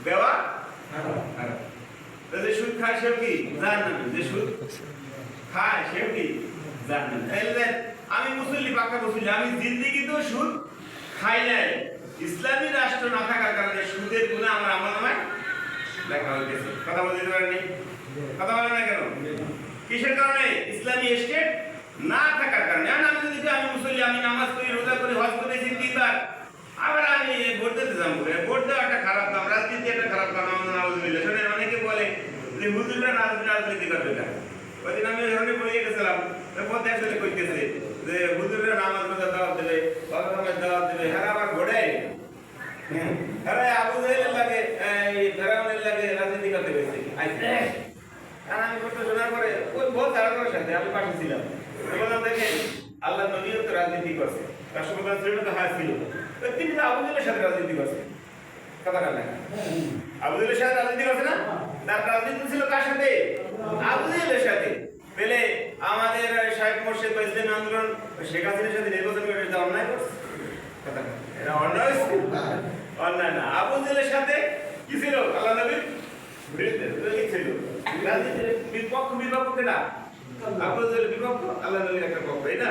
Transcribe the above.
দেওয়া হারাম। যে সুদ খায় সেও কি জাহান্নামী, যে সুদ খায় সেও কি জাহান্নামী। তাহলে আমি মুসল্লি, পাক্কা মুসল্লি, আমি জিন্দেগিতেও সুদ খাই নাই। ইসলামী রাষ্ট্র না থাকার কারণে সুদের গুনাহ আমার আমলনামায় লেখা হয়েছে। কথা বলতে পারেননি? কথা বলেন না কেন? কিসের কারণে? ইসলামী স্টেট না থাকার কারণে। আমি যদি আমি মুসল্লি, আমি নামাজ পড়ি, রোজা করি, হজ করি, সিদ্দিকবার, আবার আমি ভোট দিতে যাবো। ভোট দেওয়া একটা খারাপ কাম, রাজনীতি একটা খারাপ কাম। নাউজুবিল্লাহ। শোনেন, অনেকে বলে যে হুজুররা রাজনীতি করবে না। ওই দিন আমি ওখানে বলে গেছিলাম, পথে আসলে কইতেছে যে হুজুররা নামাজ রোজা দাওয়াত দেবে, ওয়াকামের দাওয়াত দেবে, হ্যাঁ আবার ভোটে হ্যাঁ আবু জাহেলের লাগে, এই ফেরাউনের লাগে রাজনীতি করতে গেছে। আর আমি কথা শোনার পরে ওই বহুত তাড়াতাড়ির সাথে আমি পাশে ছিলাম। বললাম, দেখেন আল্লাহ নবীও তো রাজনীতি করছে, রাষ্ট্রপ্রধান ছিল তো হ্যাঁ ছিল, তিনি তো আবু জাহেলের সাথে রাজনীতি করছে। কথা বলেন না? আবু জাহেলের সাথে রাজনীতি করছে না? তার রাজনীতি ছিল কার সাথে? আবু জাহেলের সাথে। পেলে আমাদের শাইখ মোর্শেদ বা ইসলামী আন্দোলন শেখ হাসিনার সাথে নির্বাচন করে এটা অন্যায় করছে। কথা এটা অন্যায় হয়েছে? অন্যায় না। আবু জাহেলের সাথে কি ছিল? আল্লাহ নবীর বিরুদ্ধে ছিল। রাজনীতির বিপক্ষ, বিপক্ষ কেনা আবু জাহেল বিপক্ষ, আল্লাহ নবীর একটা পক্ষ, এটা